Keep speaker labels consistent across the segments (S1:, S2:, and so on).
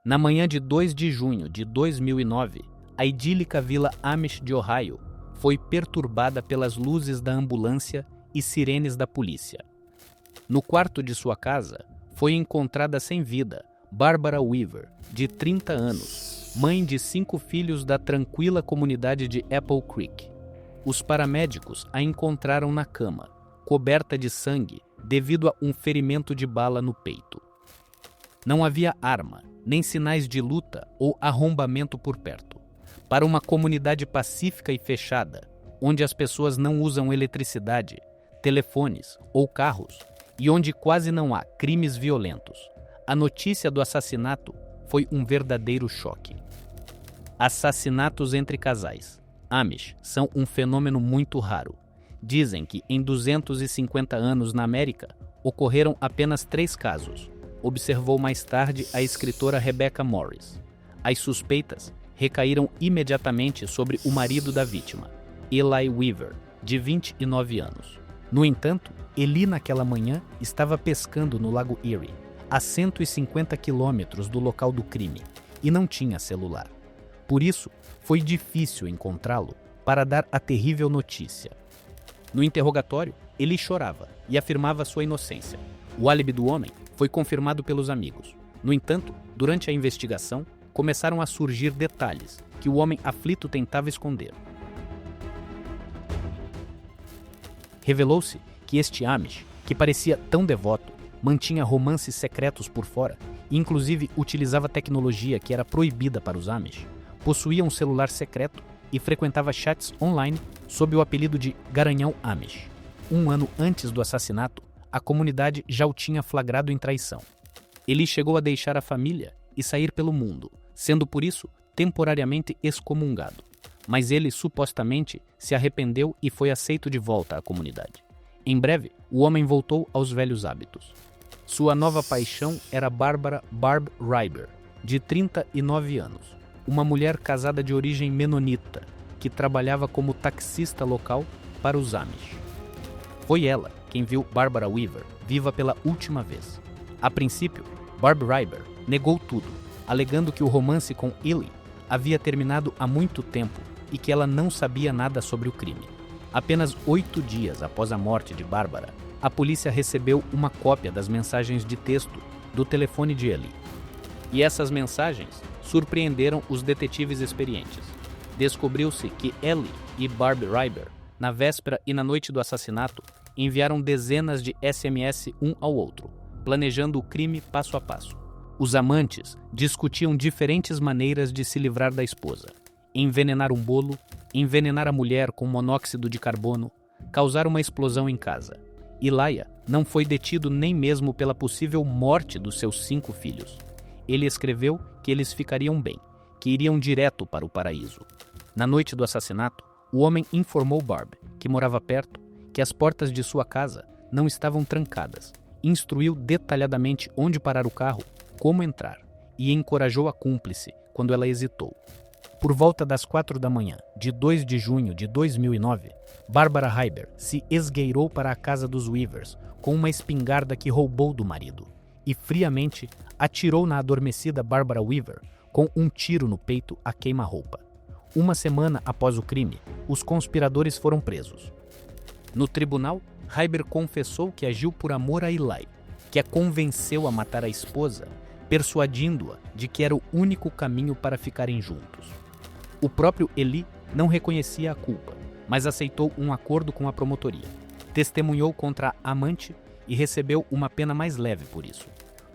S1: Na manhã de 2 de junho de 2009, a idílica vila Amish de Ohio foi perturbada pelas luzes da ambulância e sirenes da polícia. No quarto de sua casa, foi encontrada sem vida Barbara Weaver, de 30 anos, mãe de 5 filhos da tranquila comunidade de Apple Creek. Os paramédicos a encontraram na cama, coberta de sangue devido a um ferimento de bala no peito. Não havia arma, nem sinais de luta ou arrombamento por perto. Para uma comunidade pacífica e fechada, onde as pessoas não usam eletricidade, telefones ou carros, e onde quase não há crimes violentos, a notícia do assassinato foi um verdadeiro choque. Assassinatos entre casais Amish são um fenômeno muito raro. Dizem que em 250 anos na América ocorreram apenas 3 casos, observou mais tarde a escritora Rebecca Morris. As suspeitas recaíram imediatamente sobre o marido da vítima, Eli Weaver, de 29 anos. No entanto, Eli naquela manhã estava pescando no Lago Erie, a 150 quilômetros do local do crime, e não tinha celular. Por isso, foi difícil encontrá-lo para dar a terrível notícia. No interrogatório, ele chorava e afirmava sua inocência. O álibi do homem foi confirmado pelos amigos. No entanto, durante a investigação, começaram a surgir detalhes que o homem aflito tentava esconder. Revelou-se que este Amish, que parecia tão devoto, mantinha romances secretos por fora e inclusive utilizava tecnologia que era proibida para os Amish, possuía um celular secreto e frequentava chats online sob o apelido de Garanhão Amish. 1 ano antes do assassinato, a comunidade já o tinha flagrado em traição. Ele chegou a deixar a família e sair pelo mundo, sendo por isso temporariamente excomungado. Mas ele supostamente se arrependeu e foi aceito de volta à comunidade. Em breve, o homem voltou aos velhos hábitos. Sua nova paixão era Barbara Barb Reiber, de 39 anos, uma mulher casada de origem menonita, que trabalhava como taxista local para os Amish. Foi ela quem viu Barbara Weaver viva pela última vez. A princípio, Barb Reiber negou tudo, alegando que o romance com Eli havia terminado há muito tempo e que ela não sabia nada sobre o crime. Apenas 8 dias após a morte de Barbara, a polícia recebeu uma cópia das mensagens de texto do telefone de Eli. E essas mensagens surpreenderam os detetives experientes. Descobriu-se que Eli e Barb Reiber, na véspera e na noite do assassinato, enviaram dezenas de SMS um ao outro, planejando o crime passo a passo. Os amantes discutiam diferentes maneiras de se livrar da esposa: envenenar um bolo, envenenar a mulher com monóxido de carbono, causar uma explosão em casa. Elijah não foi detido nem mesmo pela possível morte dos seus 5 filhos. Ele escreveu que eles ficariam bem, que iriam direto para o paraíso. Na noite do assassinato, o homem informou Barb, que morava perto, que as portas de sua casa não estavam trancadas, instruiu detalhadamente onde parar o carro, como entrar, e encorajou a cúmplice quando ela hesitou. Por volta das 4 da manhã, de 2 de junho de 2009, Barbara Reiber se esgueirou para a casa dos Weavers com uma espingarda que roubou do marido e friamente atirou na adormecida Barbara Weaver com um tiro no peito a queima-roupa. 1 semana após o crime, os conspiradores foram presos. No tribunal, Reiber confessou que agiu por amor a Eli, que a convenceu a matar a esposa, persuadindo-a de que era o único caminho para ficarem juntos. O próprio Eli não reconhecia a culpa, mas aceitou um acordo com a promotoria. Testemunhou contra a amante e recebeu uma pena mais leve por isso.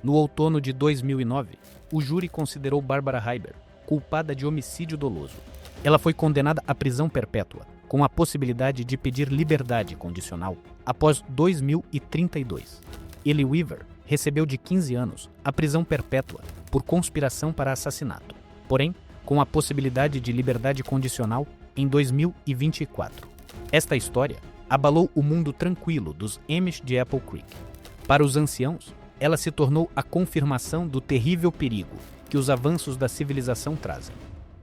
S1: No outono de 2009, o júri considerou Barbara Reiber culpada de homicídio doloso. Ela foi condenada à prisão perpétua, com a possibilidade de pedir liberdade condicional após 2032. Eli Weaver recebeu de 15 anos a prisão perpétua por conspiração para assassinato, porém, com a possibilidade de liberdade condicional em 2024. Esta história abalou o mundo tranquilo dos Amish de Apple Creek. Para os anciãos, ela se tornou a confirmação do terrível perigo que os avanços da civilização trazem.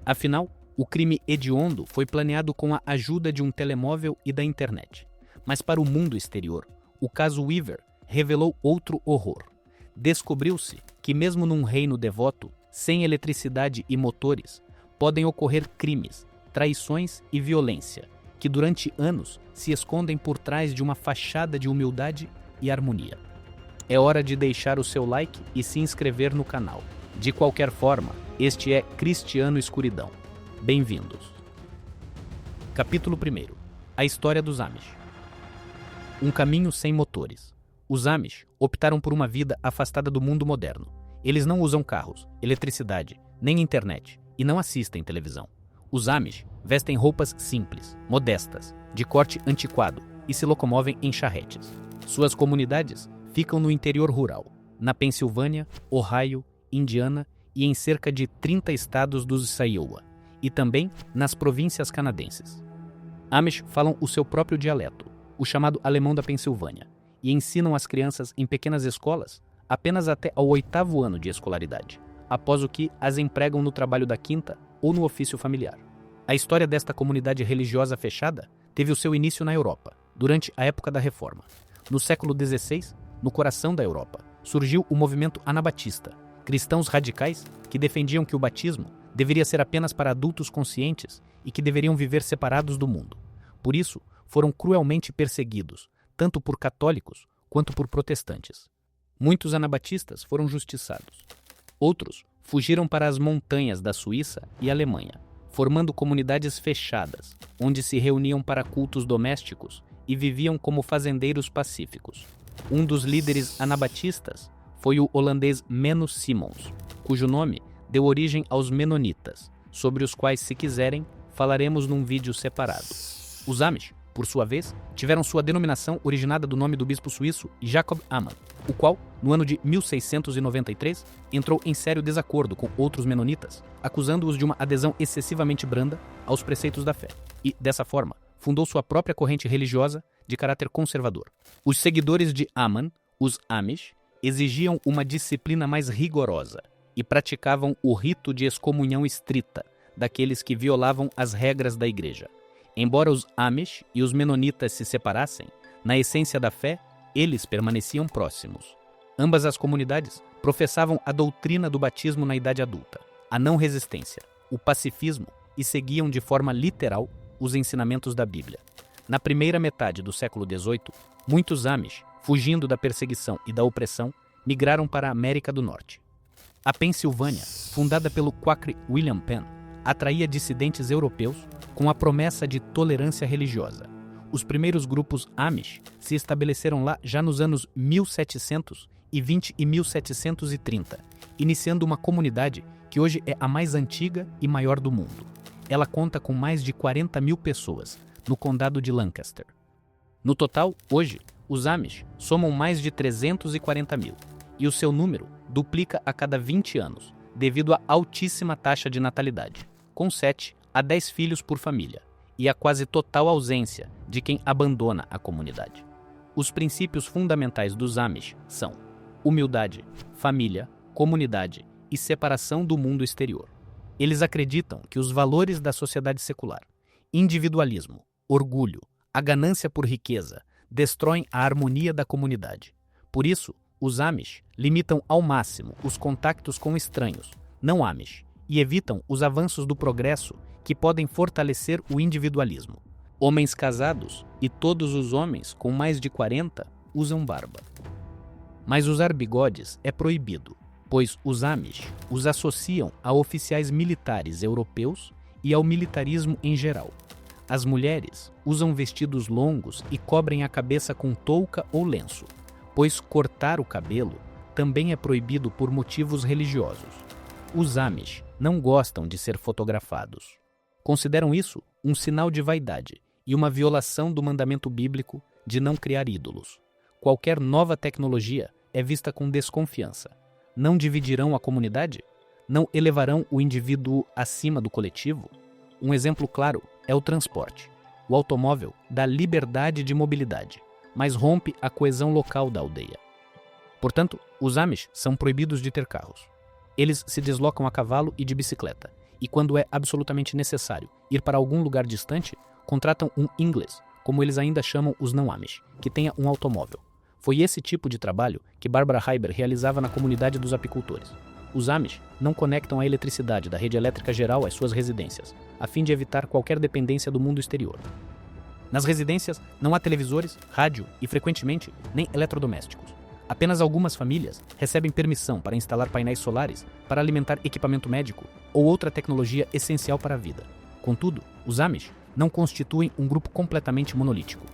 S1: Afinal, o crime hediondo foi planeado com a ajuda de um telemóvel e da internet. Mas para o mundo exterior, o caso Weaver revelou outro horror. Descobriu-se que mesmo num reino devoto, sem eletricidade e motores, podem ocorrer crimes, traições e violência, que durante anos se escondem por trás de uma fachada de humildade e harmonia. É hora de deixar o seu like e se inscrever no canal. De qualquer forma, este é Cristiano Escuridão. Bem-vindos. Capítulo 1. A história dos Amish. Um caminho sem motores. Os Amish optaram por uma vida afastada do mundo moderno. Eles não usam carros, eletricidade, nem internet e não assistem televisão. Os Amish vestem roupas simples, modestas, de corte antiquado e se locomovem em charretes. Suas comunidades ficam no interior rural, na Pensilvânia, Ohio, Indiana e em cerca de 30 estados dos Iowa, e também nas províncias canadenses. Amish falam o seu próprio dialeto, o chamado alemão da Pensilvânia, e ensinam as crianças em pequenas escolas apenas até ao 8º ano de escolaridade, após o que as empregam no trabalho da quinta ou no ofício familiar. A história desta comunidade religiosa fechada teve o seu início na Europa, durante a época da Reforma. No século XVI, no coração da Europa, surgiu o movimento anabatista, cristãos radicais que defendiam que o batismo deveria ser apenas para adultos conscientes e que deveriam viver separados do mundo. Por isso, foram cruelmente perseguidos, tanto por católicos quanto por protestantes. Muitos anabatistas foram justiçados. Outros fugiram para as montanhas da Suíça e Alemanha, formando comunidades fechadas, onde se reuniam para cultos domésticos e viviam como fazendeiros pacíficos. Um dos líderes anabatistas foi o holandês Menno Simons, cujo nome deu origem aos Menonitas, sobre os quais, se quiserem, falaremos num vídeo separado. Os Amish, por sua vez, tiveram sua denominação originada do nome do bispo suíço Jacob Ammann, o qual, no ano de 1693, entrou em sério desacordo com outros menonitas, acusando-os de uma adesão excessivamente branda aos preceitos da fé, e, dessa forma, fundou sua própria corrente religiosa de caráter conservador. Os seguidores de Ammann, os Amish, exigiam uma disciplina mais rigorosa e praticavam o rito de excomunhão estrita daqueles que violavam as regras da igreja. Embora os Amish e os Menonitas se separassem, na essência da fé, eles permaneciam próximos. Ambas as comunidades professavam a doutrina do batismo na idade adulta, a não resistência, o pacifismo e seguiam de forma literal os ensinamentos da Bíblia. Na primeira metade do século XVIII, muitos Amish, fugindo da perseguição e da opressão, migraram para a América do Norte. A Pensilvânia, fundada pelo Quaker William Penn, atraía dissidentes europeus com a promessa de tolerância religiosa. Os primeiros grupos Amish se estabeleceram lá já nos anos 1720 e 1730, iniciando uma comunidade que hoje é a mais antiga e maior do mundo. Ela conta com mais de 40 mil pessoas, no condado de Lancaster. No total, hoje, os Amish somam mais de 340 mil, e o seu número duplica a cada 20 anos, devido à altíssima taxa de natalidade, com 7 a 10 filhos por família, e a quase total ausência de quem abandona a comunidade. Os princípios fundamentais dos Amish são humildade, família, comunidade e separação do mundo exterior. Eles acreditam que os valores da sociedade secular, individualismo, orgulho, a ganância por riqueza, destroem a harmonia da comunidade. Por isso, os Amish limitam ao máximo os contactos com estranhos, não Amish, e evitam os avanços do progresso que podem fortalecer o individualismo. Homens casados e todos os homens com mais de 40 usam barba. Mas usar bigodes é proibido, pois os Amish os associam a oficiais militares europeus e ao militarismo em geral. As mulheres usam vestidos longos e cobrem a cabeça com touca ou lenço, pois cortar o cabelo também é proibido por motivos religiosos. Os Amish não gostam de ser fotografados. Consideram isso um sinal de vaidade e uma violação do mandamento bíblico de não criar ídolos. Qualquer nova tecnologia é vista com desconfiança. Não dividirão a comunidade? Não elevarão o indivíduo acima do coletivo? Um exemplo claro é o transporte. O automóvel dá liberdade de mobilidade, mas rompe a coesão local da aldeia. Portanto, os Amish são proibidos de ter carros. Eles se deslocam a cavalo e de bicicleta, e quando é absolutamente necessário ir para algum lugar distante, contratam um inglês, como eles ainda chamam os não-Amish, que tenha um automóvel. Foi esse tipo de trabalho que Barbara Heiber realizava na comunidade dos apicultores. Os Amish não conectam a eletricidade da rede elétrica geral às suas residências, a fim de evitar qualquer dependência do mundo exterior. Nas residências não há televisores, rádio e, frequentemente, nem eletrodomésticos. Apenas algumas famílias recebem permissão para instalar painéis solares para alimentar equipamento médico ou outra tecnologia essencial para a vida. Contudo, os Amish não constituem um grupo completamente monolítico.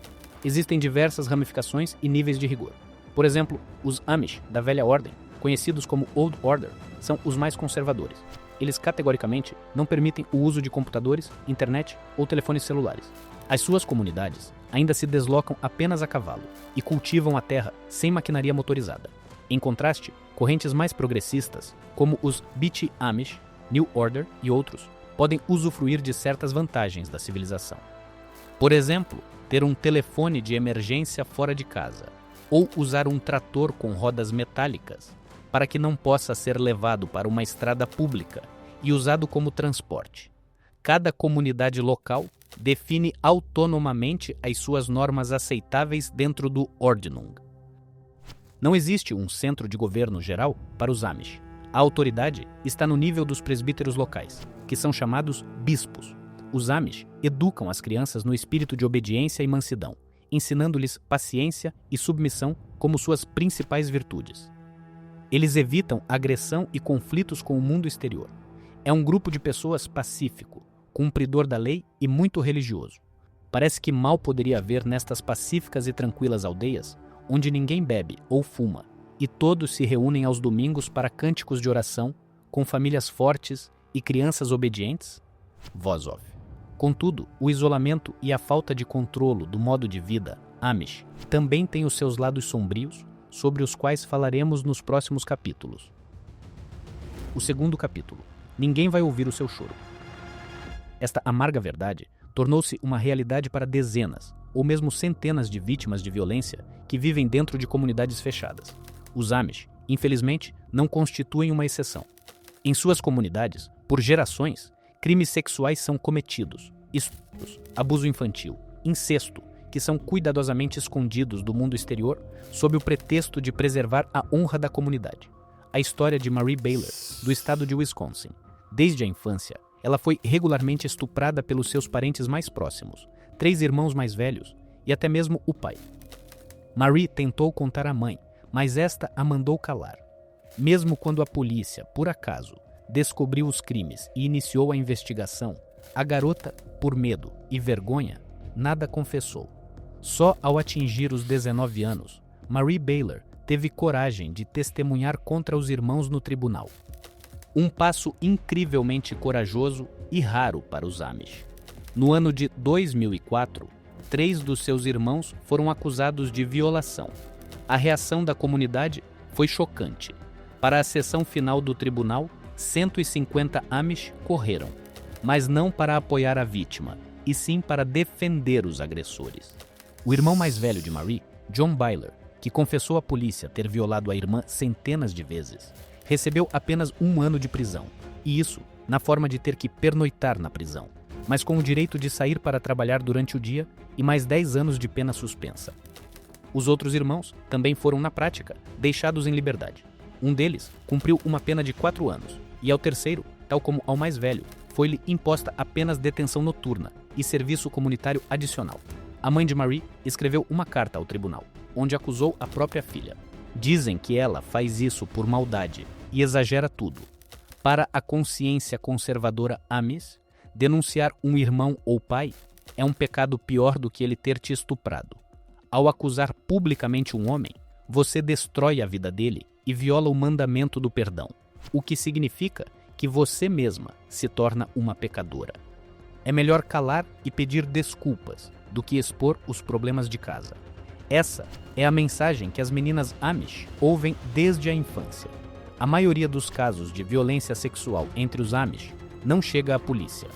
S1: Existem diversas ramificações e níveis de rigor. Por exemplo, os Amish da Velha Ordem, conhecidos como Old Order, são os mais conservadores. Eles categoricamente não permitem o uso de computadores, internet ou telefones celulares. As suas comunidades ainda se deslocam apenas a cavalo e cultivam a terra sem maquinaria motorizada. Em contraste, correntes mais progressistas, como os Beachy Amish, New Order e outros, podem usufruir de certas vantagens da civilização. Por exemplo, ter um telefone de emergência fora de casa, ou usar um trator com rodas metálicas para que não possa ser levado para uma estrada pública e usado como transporte. Cada comunidade local define autonomamente as suas normas aceitáveis dentro do Ordnung. Não existe um centro de governo geral para os Amish. A autoridade está no nível dos presbíteros locais, que são chamados bispos. Os Amish educam as crianças no espírito de obediência e mansidão, ensinando-lhes paciência e submissão como suas principais virtudes. Eles evitam agressão e conflitos com o mundo exterior. É um grupo de pessoas pacífico, cumpridor da lei e muito religioso. Parece que mal poderia haver nestas pacíficas e tranquilas aldeias, onde ninguém bebe ou fuma, e todos se reúnem aos domingos para cânticos de oração, com famílias fortes e crianças obedientes? Voz off. Contudo, o isolamento e a falta de controlo do modo de vida Amish também têm os seus lados sombrios, sobre os quais falaremos nos próximos capítulos. O segundo capítulo. Ninguém vai ouvir o seu choro. Esta amarga verdade tornou-se uma realidade para dezenas, ou mesmo centenas de vítimas de violência que vivem dentro de comunidades fechadas. Os Amish, infelizmente, não constituem uma exceção. Em suas comunidades, por gerações, crimes sexuais são cometidos, estupros, abuso infantil, incesto, que são cuidadosamente escondidos do mundo exterior sob o pretexto de preservar a honra da comunidade. A história de Marie Baylor, do estado de Wisconsin. Desde a infância, ela foi regularmente estuprada pelos seus parentes mais próximos, 3 irmãos mais velhos e até mesmo o pai. Marie tentou contar à mãe, mas esta a mandou calar. Mesmo quando a polícia, por acaso, descobriu os crimes e iniciou a investigação, a garota, por medo e vergonha, nada confessou. Só ao atingir os 19 anos, Marie Baylor teve coragem de testemunhar contra os irmãos no tribunal. Um passo incrivelmente corajoso e raro para os Amish. No ano de 2004, 3 dos seus irmãos foram acusados de violação. A reação da comunidade foi chocante. Para a sessão final do tribunal, 150 Amish correram, mas não para apoiar a vítima, e sim para defender os agressores. O irmão mais velho de Marie, John Baylor, que confessou à polícia ter violado a irmã centenas de vezes, recebeu apenas 1 ano de prisão, e isso na forma de ter que pernoitar na prisão, mas com o direito de sair para trabalhar durante o dia e mais 10 anos de pena suspensa. Os outros irmãos também foram, na prática, deixados em liberdade. Um deles cumpriu uma pena de 4 anos, e ao terceiro, tal como ao mais velho, foi-lhe imposta apenas detenção noturna e serviço comunitário adicional. A mãe de Marie escreveu uma carta ao tribunal, onde acusou a própria filha. Dizem que ela faz isso por maldade e exagera tudo. Para a consciência conservadora Amish, denunciar um irmão ou pai é um pecado pior do que ele ter te estuprado. Ao acusar publicamente um homem, você destrói a vida dele e viola o mandamento do perdão, o que significa que você mesma se torna uma pecadora. É melhor calar e pedir desculpas do que expor os problemas de casa. Essa é a mensagem que as meninas Amish ouvem desde a infância. A maioria dos casos de violência sexual entre os Amish não chega à polícia.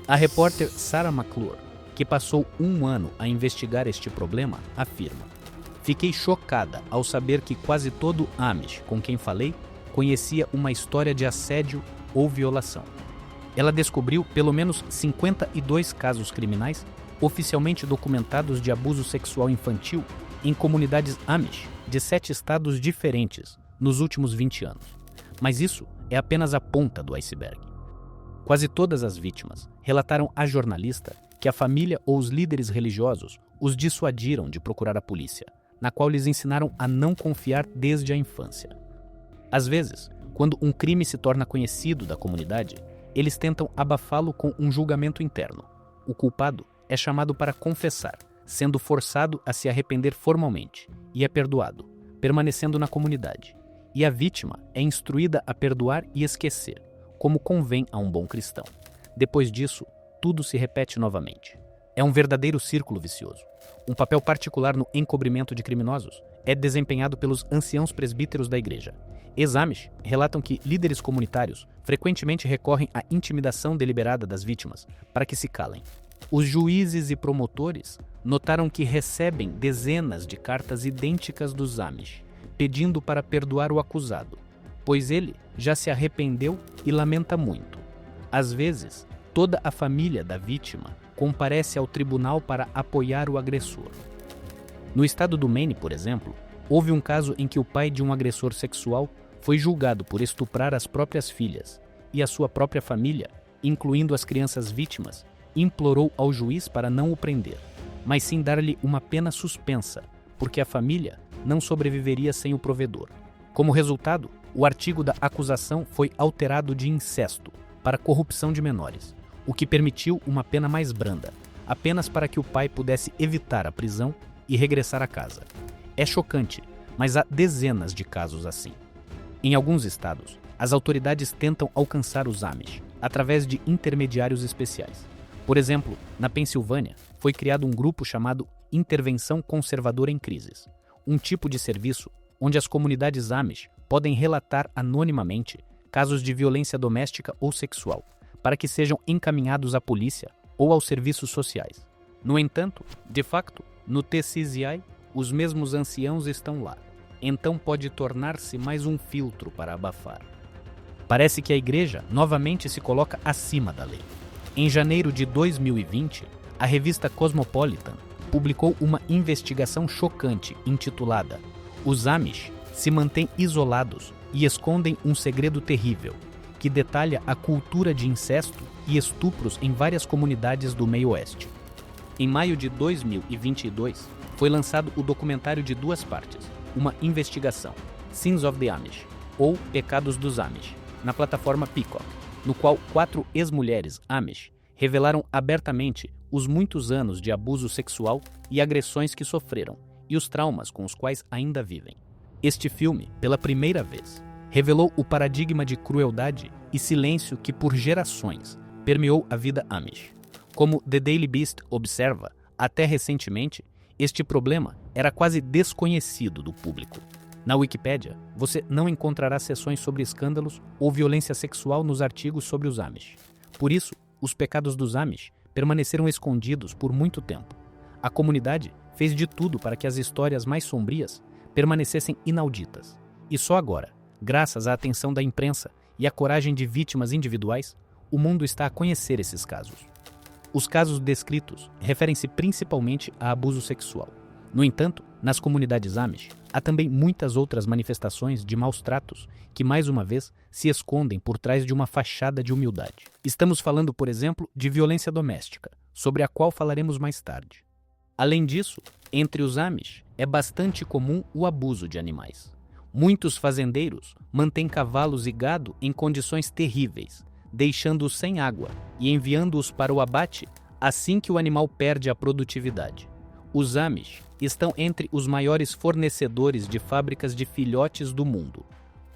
S1: A repórter Sarah McClure, que passou 1 ano a investigar este problema, afirma: "Fiquei chocada ao saber que quase todo Amish com quem falei conhecia uma história de assédio ou violação. Ela descobriu pelo menos 52 casos criminais oficialmente documentados de abuso sexual infantil em comunidades Amish de 7 estados diferentes nos últimos 20 anos. Mas isso é apenas a ponta do iceberg. Quase todas as vítimas relataram à jornalista que a família ou os líderes religiosos os dissuadiram de procurar a polícia, na qual lhes ensinaram a não confiar desde a infância. Às vezes, quando um crime se torna conhecido da comunidade, eles tentam abafá-lo com um julgamento interno. O culpado é chamado para confessar, sendo forçado a se arrepender formalmente, e é perdoado, permanecendo na comunidade. E a vítima é instruída a perdoar e esquecer, como convém a um bom cristão. Depois disso, tudo se repete novamente. É um verdadeiro círculo vicioso. Um papel particular no encobrimento de criminosos é desempenhado pelos anciãos presbíteros da igreja. Ex-Amish relatam que líderes comunitários frequentemente recorrem à intimidação deliberada das vítimas para que se calem. Os juízes e promotores notaram que recebem dezenas de cartas idênticas dos Amish, pedindo para perdoar o acusado, pois ele já se arrependeu e lamenta muito. Às vezes, toda a família da vítima comparece ao tribunal para apoiar o agressor. No estado do Maine, por exemplo, houve um caso em que o pai de um agressor sexual foi julgado por estuprar as próprias filhas e a sua própria família, incluindo as crianças vítimas, implorou ao juiz para não o prender, mas sim dar-lhe uma pena suspensa, porque a família não sobreviveria sem o provedor. Como resultado, o artigo da acusação foi alterado de incesto para corrupção de menores, o que permitiu uma pena mais branda, apenas para que o pai pudesse evitar a prisão e regressar à casa. É chocante, mas há dezenas de casos assim. Em alguns estados, as autoridades tentam alcançar os Amish através de intermediários especiais. Por exemplo, na Pensilvânia, foi criado um grupo chamado Intervenção Conservadora em Crises, um tipo de serviço onde as comunidades Amish podem relatar anonimamente casos de violência doméstica ou sexual, para que sejam encaminhados à polícia ou aos serviços sociais. No entanto, de facto, no TCCI, os mesmos anciãos estão lá. Então pode tornar-se mais um filtro para abafar. Parece que a igreja novamente se coloca acima da lei. Em janeiro de 2020, a revista Cosmopolitan publicou uma investigação chocante intitulada "Os Amish se mantêm isolados e escondem um segredo terrível", que detalha a cultura de incesto e estupros em várias comunidades do meio oeste. Em maio de 2022, foi lançado o documentário de 2 partes, uma investigação, Sins of the Amish, ou Pecados dos Amish, na plataforma Peacock, no qual 4 ex-mulheres Amish revelaram abertamente os muitos anos de abuso sexual e agressões que sofreram e os traumas com os quais ainda vivem. Este filme, pela primeira vez, revelou o paradigma de crueldade e silêncio que por gerações permeou a vida Amish. Como The Daily Beast observa, até recentemente, este problema era quase desconhecido do público. Na Wikipédia, você não encontrará seções sobre escândalos ou violência sexual nos artigos sobre os Amish. Por isso, os pecados dos Amish permaneceram escondidos por muito tempo. A comunidade fez de tudo para que as histórias mais sombrias permanecessem inauditas. E só agora, graças à atenção da imprensa e à coragem de vítimas individuais, o mundo está a conhecer esses casos. Os casos descritos referem-se principalmente a abuso sexual. No entanto, nas comunidades Amish, há também muitas outras manifestações de maus tratos que, mais uma vez, se escondem por trás de uma fachada de humildade. Estamos falando, por exemplo, de violência doméstica, sobre a qual falaremos mais tarde. Além disso, entre os Amish é bastante comum o abuso de animais. Muitos fazendeiros mantêm cavalos e gado em condições terríveis, deixando-os sem água e enviando-os para o abate assim que o animal perde a produtividade. Os Amish estão entre os maiores fornecedores de fábricas de filhotes do mundo.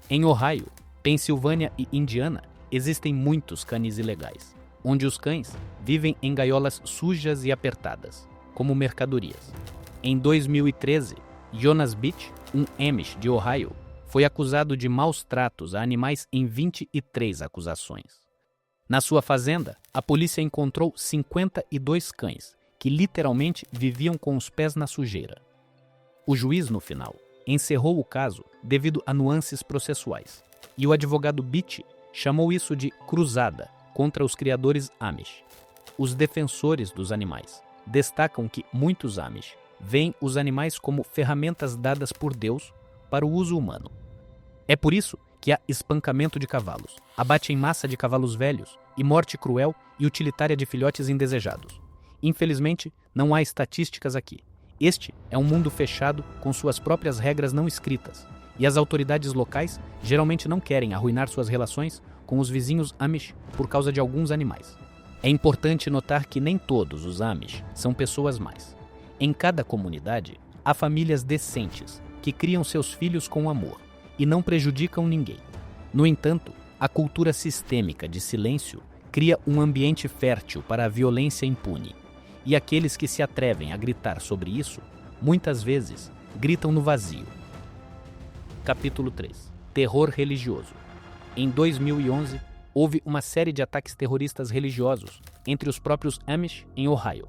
S1: Em Ohio, Pensilvânia e Indiana, existem muitos canis ilegais, onde os cães vivem em gaiolas sujas e apertadas, como mercadorias. Em 2013, Jonas Beach, um Amish de Ohio, foi acusado de maus tratos a animais em 23 acusações. Na sua fazenda, a polícia encontrou 52 cães, que literalmente viviam com os pés na sujeira. O juiz, no final, encerrou o caso devido a nuances processuais, e o advogado Beach chamou isso de cruzada contra os criadores Amish. Os defensores dos animais destacam que muitos Amish veem os animais como ferramentas dadas por Deus para o uso humano. É por isso que há espancamento de cavalos, abate em massa de cavalos velhos e morte cruel e utilitária de filhotes indesejados. Infelizmente, não há estatísticas aqui. Este é um mundo fechado com suas próprias regras não escritas, e as autoridades locais geralmente não querem arruinar suas relações com os vizinhos Amish por causa de alguns animais. É importante notar que nem todos os Amish são pessoas más. Em cada comunidade, há famílias decentes que criam seus filhos com amor e não prejudicam ninguém. No entanto, a cultura sistêmica de silêncio cria um ambiente fértil para a violência impune. E aqueles que se atrevem a gritar sobre isso, muitas vezes, gritam no vazio. Capítulo 3. Terror religioso. Em 2011, houve uma série de ataques terroristas religiosos entre os próprios Amish em Ohio.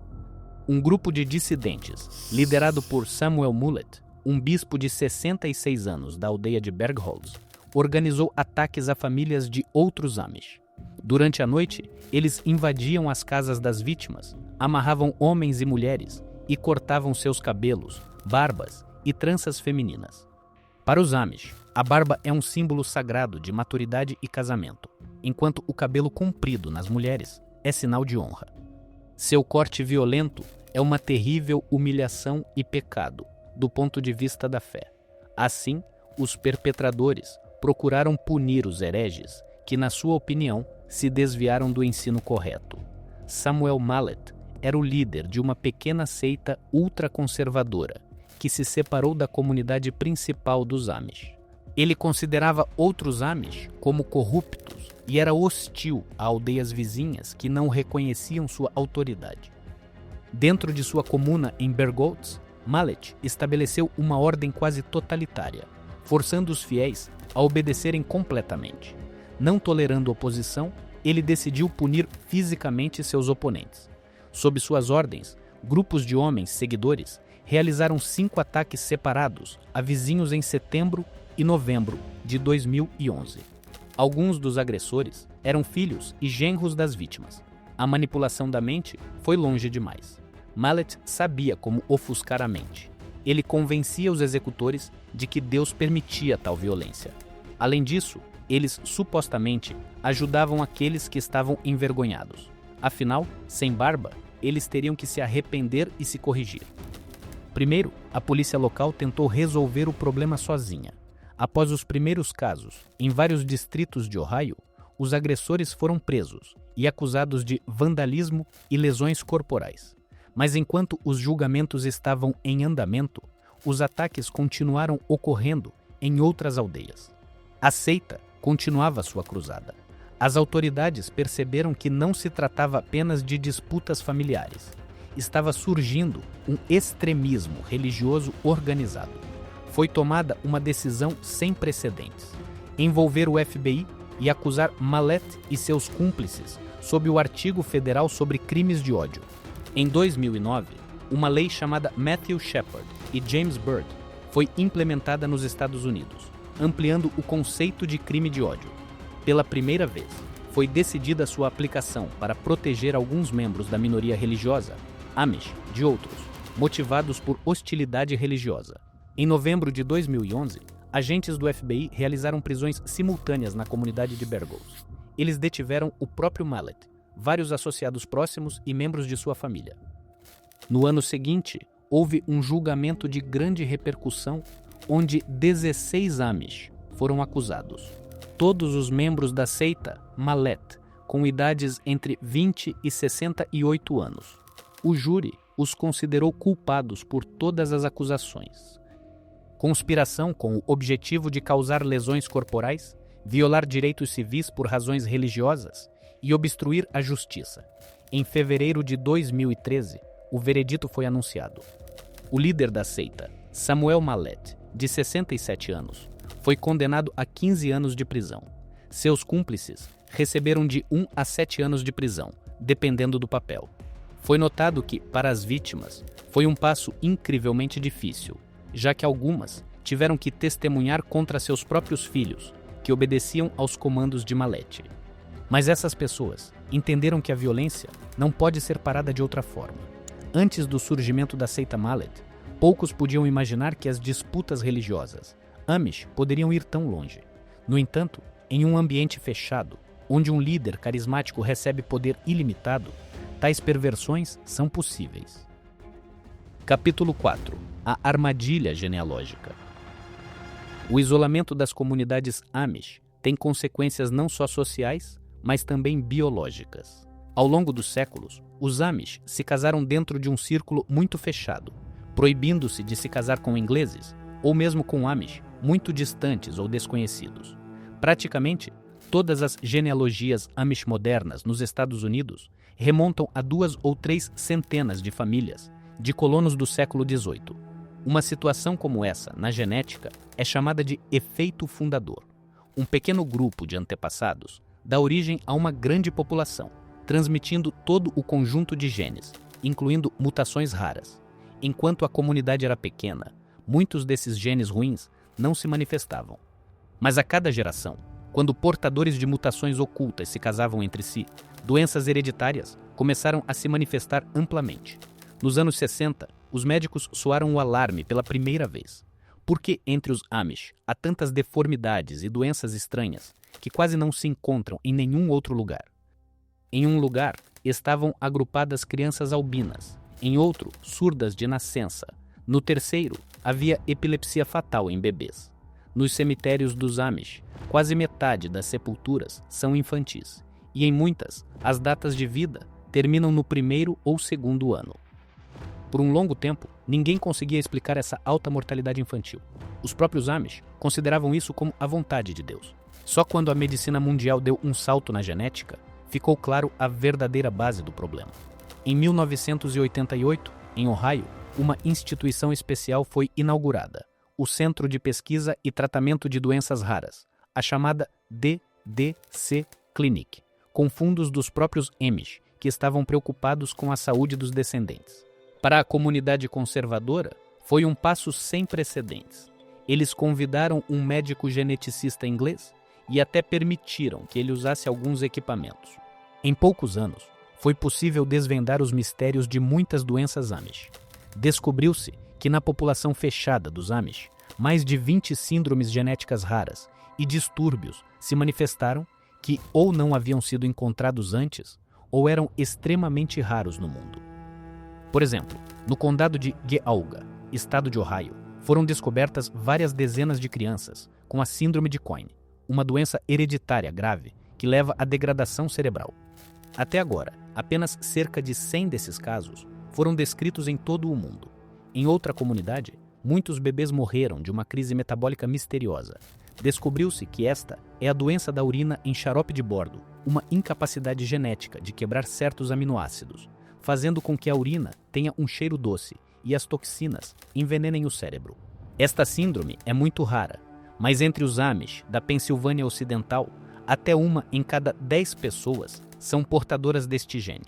S1: Um grupo de dissidentes, liderado por Samuel Mullett, um bispo de 66 anos da aldeia de Bergholz, organizou ataques a famílias de outros Amish. Durante a noite, eles invadiam as casas das vítimas, amarravam homens e mulheres e cortavam seus cabelos, barbas e tranças femininas. Para os Amish, a barba é um símbolo sagrado de maturidade e casamento, enquanto o cabelo comprido nas mulheres é sinal de honra. Seu corte violento é uma terrível humilhação e pecado, do ponto de vista da fé. Assim, os perpetradores procuraram punir os hereges que, na sua opinião, se desviaram do ensino correto. Samuel Mullett era o líder de uma pequena seita ultraconservadora que se separou da comunidade principal dos Amish. Ele considerava outros Amish como corruptos e era hostil a aldeias vizinhas que não reconheciam sua autoridade. Dentro de sua comuna em Bergholz, Mullett estabeleceu uma ordem quase totalitária, forçando os fiéis a obedecerem completamente. Não tolerando oposição, ele decidiu punir fisicamente seus oponentes. Sob suas ordens, grupos de homens seguidores realizaram 5 ataques separados a vizinhos em setembro e novembro de 2011. Alguns dos agressores eram filhos e genros das vítimas. A manipulação da mente foi longe demais. Mullett sabia como ofuscar a mente. Ele convencia os executores de que Deus permitia tal violência. Além disso, eles supostamente ajudavam aqueles que estavam envergonhados. Afinal, sem barba, eles teriam que se arrepender e se corrigir. Primeiro, a polícia local tentou resolver o problema sozinha. Após os primeiros casos, em vários distritos de Ohio, os agressores foram presos e acusados de vandalismo e lesões corporais. Mas enquanto os julgamentos estavam em andamento, os ataques continuaram ocorrendo em outras aldeias. A seita continuava sua cruzada. As autoridades perceberam que não se tratava apenas de disputas familiares. Estava surgindo um extremismo religioso organizado. Foi tomada uma decisão sem precedentes: envolver o FBI e acusar Mullett e seus cúmplices sob o Artigo Federal sobre Crimes de Ódio. Em 2009, uma lei chamada Matthew Shepard e James Byrd foi implementada nos Estados Unidos, ampliando o conceito de crime de ódio. Pela primeira vez, foi decidida sua aplicação para proteger alguns membros da minoria religiosa, Amish, de outros, motivados por hostilidade religiosa. Em novembro de 2011, agentes do FBI realizaram prisões simultâneas na comunidade de Bergholz. Eles detiveram o próprio Mullett, vários associados próximos e membros de sua família. No ano seguinte, houve um julgamento de grande repercussão onde 16 Amish foram acusados. Todos os membros da seita Mullett, com idades entre 20 e 68 anos. O júri os considerou culpados por todas as acusações. Conspiração com o objetivo de causar lesões corporais, violar direitos civis por razões religiosas e obstruir a justiça. Em fevereiro de 2013, o veredito foi anunciado. O líder da seita, Samuel Mullett, de 67 anos, foi condenado a 15 anos de prisão. Seus cúmplices receberam de 1 a 7 anos de prisão, dependendo do papel. Foi notado que, para as vítimas, foi um passo incrivelmente difícil, já que algumas tiveram que testemunhar contra seus próprios filhos, que obedeciam aos comandos de Mullett. Mas essas pessoas entenderam que a violência não pode ser parada de outra forma. Antes do surgimento da seita Mullett, poucos podiam imaginar que as disputas religiosas Amish poderiam ir tão longe. No entanto, em um ambiente fechado, onde um líder carismático recebe poder ilimitado, tais perversões são possíveis. Capítulo 4. A armadilha genealógica. O isolamento das comunidades Amish tem consequências não só sociais, mas também biológicas. Ao longo dos séculos, os Amish se casaram dentro de um círculo muito fechado, proibindo-se de se casar com ingleses, ou mesmo com Amish muito distantes ou desconhecidos. Praticamente, todas as genealogias Amish modernas nos Estados Unidos remontam a 2 ou 3 centenas de famílias de colonos do século XVIII. Uma situação como essa, na genética, é chamada de efeito fundador. Um pequeno grupo de antepassados dá origem a uma grande população, transmitindo todo o conjunto de genes, incluindo mutações raras. Enquanto a comunidade era pequena, muitos desses genes ruins não se manifestavam. Mas a cada geração, quando portadores de mutações ocultas se casavam entre si, doenças hereditárias começaram a se manifestar amplamente. Nos anos 60, os médicos soaram o alarme pela primeira vez. Porque entre os Amish há tantas deformidades e doenças estranhas que quase não se encontram em nenhum outro lugar. Em um lugar estavam agrupadas crianças albinas, em outro, surdas de nascença. No terceiro, havia epilepsia fatal em bebês. Nos cemitérios dos Amish, quase metade das sepulturas são infantis, e em muitas, as datas de vida terminam no 1º ou 2º ano. Por um longo tempo, ninguém conseguia explicar essa alta mortalidade infantil. Os próprios Amish consideravam isso como a vontade de Deus. Só quando a medicina mundial deu um salto na genética, ficou claro a verdadeira base do problema. Em 1988, em Ohio, uma instituição especial foi inaugurada, o Centro de Pesquisa e Tratamento de Doenças Raras, a chamada DDC Clinic, com fundos dos próprios Amish, que estavam preocupados com a saúde dos descendentes. Para a comunidade conservadora, foi um passo sem precedentes. Eles convidaram um médico geneticista inglês e até permitiram que ele usasse alguns equipamentos. Em poucos anos, foi possível desvendar os mistérios de muitas doenças Amish. Descobriu-se que na população fechada dos Amish, mais de 20 síndromes genéticas raras e distúrbios se manifestaram que ou não haviam sido encontrados antes ou eram extremamente raros no mundo. Por exemplo, no condado de Geauga, estado de Ohio, foram descobertas várias dezenas de crianças com a síndrome de Coyne, uma doença hereditária grave que leva à degradação cerebral. Até agora, apenas cerca de 100 desses casos foram descritos em todo o mundo. Em outra comunidade, muitos bebês morreram de uma crise metabólica misteriosa. Descobriu-se que esta é a doença da urina em xarope de bordo, uma incapacidade genética de quebrar certos aminoácidos, fazendo com que a urina tenha um cheiro doce e as toxinas envenenem o cérebro. Esta síndrome é muito rara, mas entre os Amish da Pensilvânia Ocidental, até 1 em cada 10 pessoas são portadoras deste gene.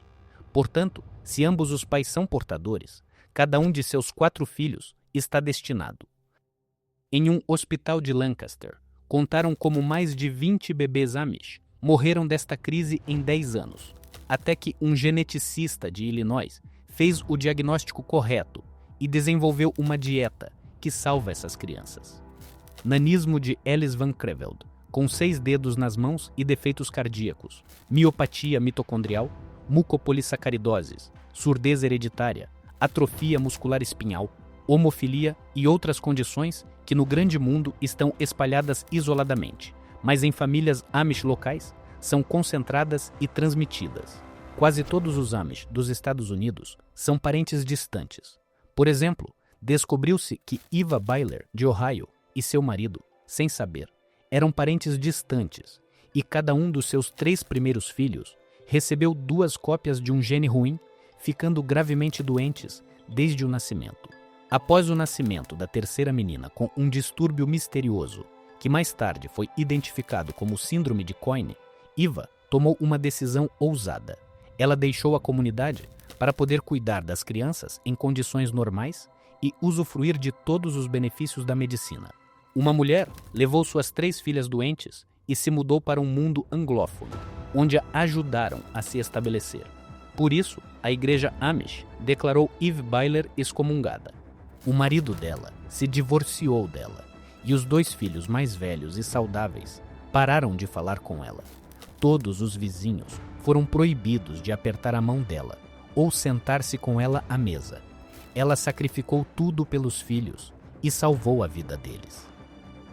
S1: Portanto, se ambos os pais são portadores, cada um de seus 4 filhos está destinado. Em um hospital de Lancaster, contaram como mais de 20 bebês Amish morreram desta crise em 10 anos, até que um geneticista de Illinois fez o diagnóstico correto e desenvolveu uma dieta que salva essas crianças. Nanismo de Ellis Van Creveld, com 6 dedos nas mãos e defeitos cardíacos, miopatia mitocondrial, mucopolissacaridoses, surdez hereditária, atrofia muscular espinhal, homofilia e outras condições que no grande mundo estão espalhadas isoladamente, mas em famílias Amish locais são concentradas e transmitidas. Quase todos os Amish dos Estados Unidos são parentes distantes. Por exemplo, descobriu-se que Eva Byler, de Ohio, e seu marido, sem saber, eram parentes distantes, e cada um dos seus 3 primeiros filhos recebeu 2 cópias de um gene ruim, ficando gravemente doentes desde o nascimento. Após o nascimento da terceira menina com um distúrbio misterioso, que mais tarde foi identificado como síndrome de Coyne, Eva tomou uma decisão ousada. Ela deixou a comunidade para poder cuidar das crianças em condições normais e usufruir de todos os benefícios da medicina. Uma mulher levou suas 3 filhas doentes e se mudou para um mundo anglófono, onde a ajudaram a se estabelecer. Por isso, a igreja Amish declarou Eve Byler excomungada. O marido dela se divorciou dela e os 2 filhos mais velhos e saudáveis pararam de falar com ela. Todos os vizinhos foram proibidos de apertar a mão dela ou sentar-se com ela à mesa. Ela sacrificou tudo pelos filhos e salvou a vida deles.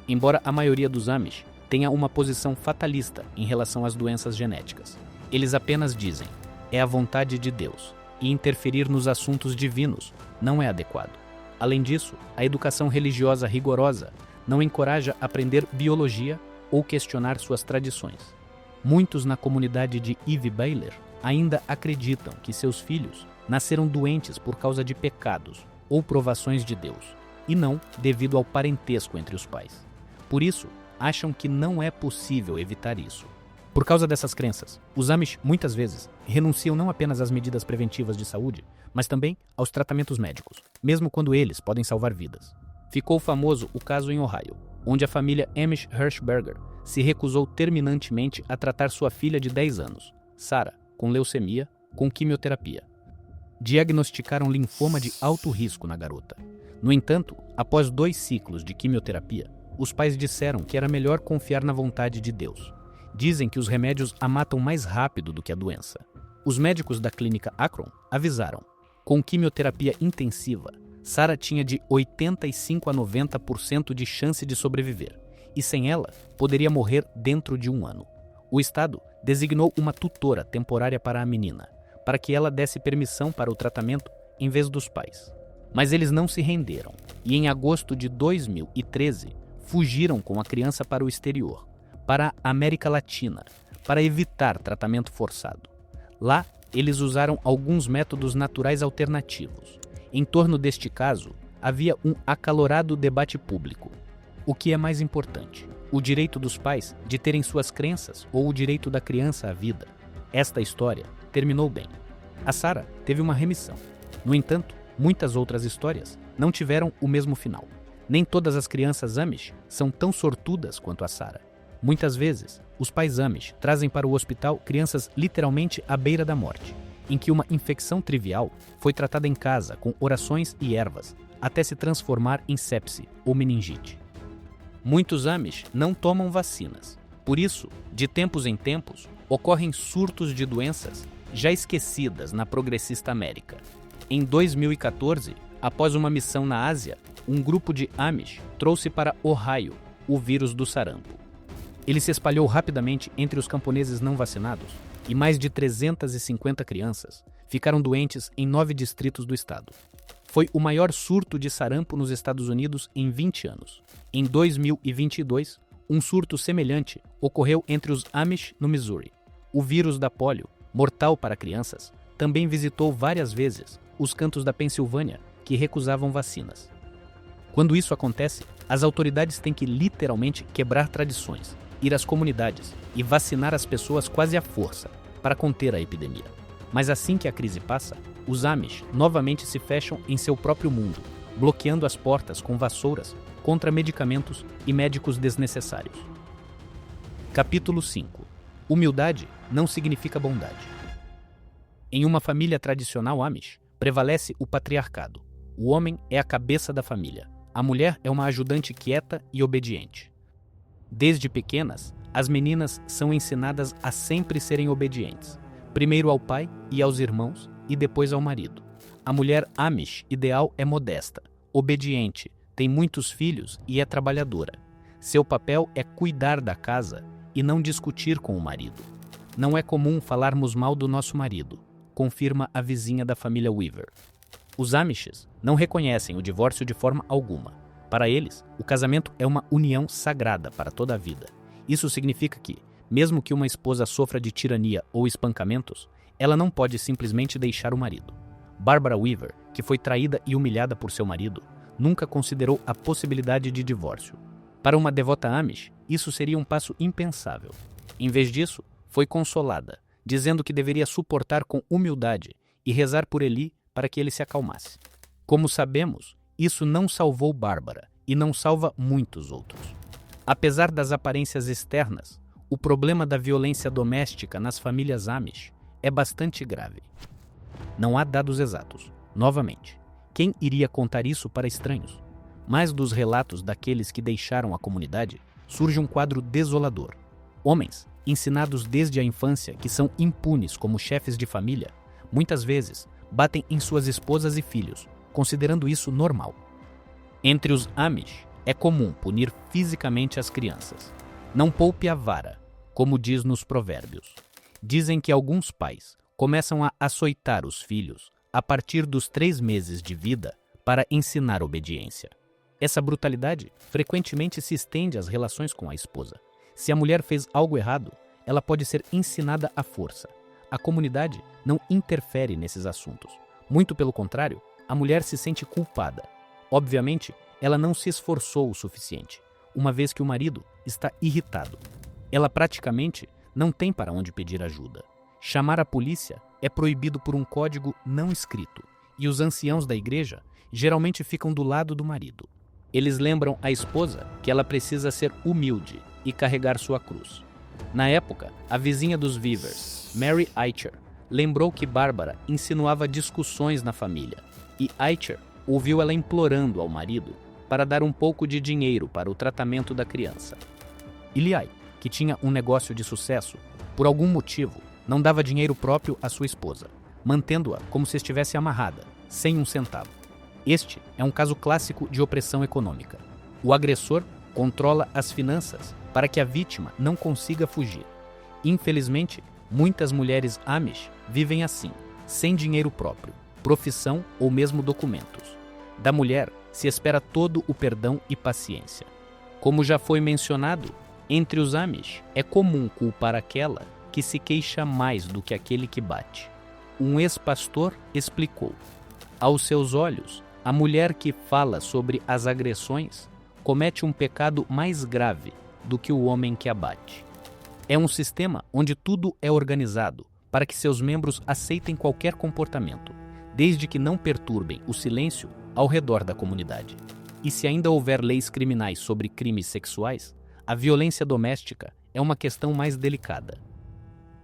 S1: Embora a maioria dos Amish tenha uma posição fatalista em relação às doenças genéticas, eles apenas dizem: é a vontade de Deus, e interferir nos assuntos divinos não é adequado. Além disso, a educação religiosa rigorosa não encoraja aprender biologia ou questionar suas tradições. Muitos na comunidade de Ivy Baylor ainda acreditam que seus filhos nasceram doentes por causa de pecados ou provações de Deus, e não devido ao parentesco entre os pais. Por isso, acham que não é possível evitar isso. Por causa dessas crenças, os Amish muitas vezes renunciam não apenas às medidas preventivas de saúde, mas também aos tratamentos médicos, mesmo quando eles podem salvar vidas. Ficou famoso o caso em Ohio, onde a família Amish Hirschberger se recusou terminantemente a tratar sua filha de 10 anos, Sarah, com leucemia, com quimioterapia. Diagnosticaram linfoma de alto risco na garota. No entanto, após 2 ciclos de quimioterapia, os pais disseram que era melhor confiar na vontade de Deus. Dizem que os remédios a matam mais rápido do que a doença. Os médicos da clínica Akron avisaram: com quimioterapia intensiva, Sarah tinha de 85 a 90% de chance de sobreviver, e sem ela, poderia morrer dentro de 1 ano. O Estado designou uma tutora temporária para a menina, para que ela desse permissão para o tratamento em vez dos pais. Mas eles não se renderam, e em agosto de 2013, fugiram com a criança para o exterior, para a América Latina, para evitar tratamento forçado. Lá, eles usaram alguns métodos naturais alternativos. Em torno deste caso, havia um acalorado debate público. O que é mais importante? O direito dos pais de terem suas crenças ou o direito da criança à vida? Esta história terminou bem. A Sarah teve uma remissão. No entanto, muitas outras histórias não tiveram o mesmo final. Nem todas as crianças Amish são tão sortudas quanto a Sarah. Muitas vezes, os pais Amish trazem para o hospital crianças literalmente à beira da morte, em que uma infecção trivial foi tratada em casa com orações e ervas, até se transformar em sepse ou meningite. Muitos Amish não tomam vacinas. Por isso, de tempos em tempos, ocorrem surtos de doenças já esquecidas na progressista América. Em 2014, após uma missão na Ásia, um grupo de Amish trouxe para Ohio o vírus do sarampo. Ele se espalhou rapidamente entre os camponeses não vacinados e mais de 350 crianças ficaram doentes em 9 distritos do estado. Foi o maior surto de sarampo nos Estados Unidos em 20 anos. Em 2022, um surto semelhante ocorreu entre os Amish no Missouri. O vírus da polio, mortal para crianças, também visitou várias vezes os cantos da Pensilvânia que recusavam vacinas. Quando isso acontece, as autoridades têm que literalmente quebrar tradições, ir às comunidades e vacinar as pessoas quase à força para conter a epidemia. Mas assim que a crise passa, os Amish novamente se fecham em seu próprio mundo, bloqueando as portas com vassouras contra medicamentos e médicos desnecessários. Capítulo 5. Humildade não significa bondade. Em uma família tradicional Amish, prevalece o patriarcado. O homem é a cabeça da família. A mulher é uma ajudante quieta e obediente. Desde pequenas, as meninas são ensinadas a sempre serem obedientes, primeiro ao pai e aos irmãos e depois ao marido. A mulher Amish ideal é modesta, obediente, tem muitos filhos e é trabalhadora. Seu papel é cuidar da casa e não discutir com o marido. Não é comum falarmos mal do nosso marido, confirma a vizinha da família Weaver. Os Amishes não reconhecem o divórcio de forma alguma. Para eles, o casamento é uma união sagrada para toda a vida. Isso significa que, mesmo que uma esposa sofra de tirania ou espancamentos, ela não pode simplesmente deixar o marido. Barbara Weaver, que foi traída e humilhada por seu marido, nunca considerou a possibilidade de divórcio. Para uma devota Amish, isso seria um passo impensável. Em vez disso, foi consolada, dizendo que deveria suportar com humildade e rezar por Eli para que ele se acalmasse. Como sabemos, isso não salvou Bárbara e não salva muitos outros. Apesar das aparências externas, o problema da violência doméstica nas famílias Amish é bastante grave. Não há dados exatos. Novamente, quem iria contar isso para estranhos? Mas dos relatos daqueles que deixaram a comunidade, surge um quadro desolador. Homens, ensinados desde a infância que são impunes como chefes de família, muitas vezes batem em suas esposas e filhos, considerando isso normal. Entre os Amish, é comum punir fisicamente as crianças. Não poupe a vara, como diz nos provérbios. Dizem que alguns pais começam a açoitar os filhos a partir dos 3 meses de vida para ensinar obediência. Essa brutalidade frequentemente se estende às relações com a esposa. Se a mulher fez algo errado, ela pode ser ensinada à força. A comunidade não interfere nesses assuntos. Muito pelo contrário, a mulher se sente culpada. Obviamente, ela não se esforçou o suficiente, uma vez que o marido está irritado. Ela praticamente não tem para onde pedir ajuda. Chamar a polícia é proibido por um código não escrito, e os anciãos da igreja geralmente ficam do lado do marido. Eles lembram a esposa que ela precisa ser humilde e carregar sua cruz. Na época, a vizinha dos Weavers, Mary Eicher, lembrou que Bárbara insinuava discussões na família, e Eicher ouviu ela implorando ao marido para dar um pouco de dinheiro para o tratamento da criança. Eli, que tinha um negócio de sucesso, por algum motivo, não dava dinheiro próprio à sua esposa, mantendo-a como se estivesse amarrada, sem um centavo. Este é um caso clássico de opressão econômica. O agressor controla as finanças para que a vítima não consiga fugir. Infelizmente, muitas mulheres Amish vivem assim, sem dinheiro próprio, profissão ou mesmo documentos. Da mulher se espera todo o perdão e paciência. Como já foi mencionado, entre os Amish é comum culpar aquela que se queixa mais do que aquele que bate. Um ex-pastor explicou: aos seus olhos, a mulher que fala sobre as agressões comete um pecado mais grave do que o homem que a bate. É um sistema onde tudo é organizado para que seus membros aceitem qualquer comportamento, desde que não perturbem o silêncio ao redor da comunidade. E se ainda houver leis criminais sobre crimes sexuais, a violência doméstica é uma questão mais delicada.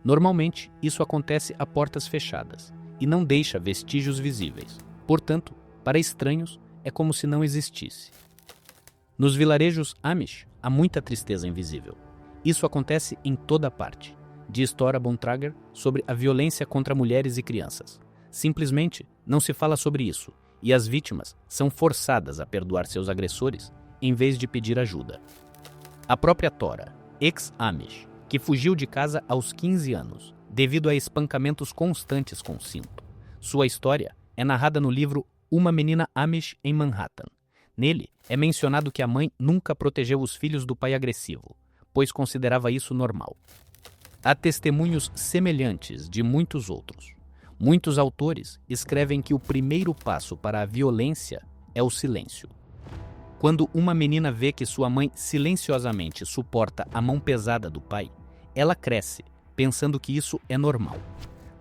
S1: Normalmente, isso acontece a portas fechadas e não deixa vestígios visíveis. Portanto, para estranhos, é como se não existisse. Nos vilarejos Amish, há muita tristeza invisível. Isso acontece em toda parte, diz Tora Bontrager sobre a violência contra mulheres e crianças. Simplesmente não se fala sobre isso, e as vítimas são forçadas a perdoar seus agressores em vez de pedir ajuda. A própria Tora, ex-Amish, que fugiu de casa aos 15 anos, devido a espancamentos constantes com cinto. Sua história é narrada no livro Uma Menina Amish em Manhattan. Nele, é mencionado que a mãe nunca protegeu os filhos do pai agressivo, pois considerava isso normal. Há testemunhos semelhantes de muitos outros. Muitos autores escrevem que o primeiro passo para a violência é o silêncio. Quando uma menina vê que sua mãe silenciosamente suporta a mão pesada do pai, ela cresce, pensando que isso é normal.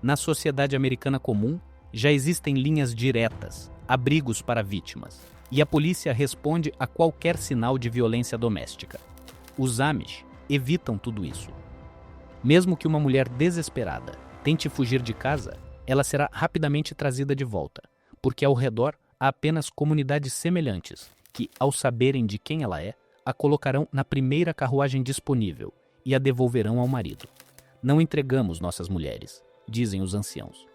S1: Na sociedade americana comum, já existem linhas diretas, abrigos para vítimas, e a polícia responde a qualquer sinal de violência doméstica. Os Amish evitam tudo isso. Mesmo que uma mulher desesperada tente fugir de casa, ela será rapidamente trazida de volta, porque ao redor há apenas comunidades semelhantes que, ao saberem de quem ela é, a colocarão na primeira carruagem disponível e a devolverão ao marido. Não entregamos nossas mulheres, dizem os anciãos.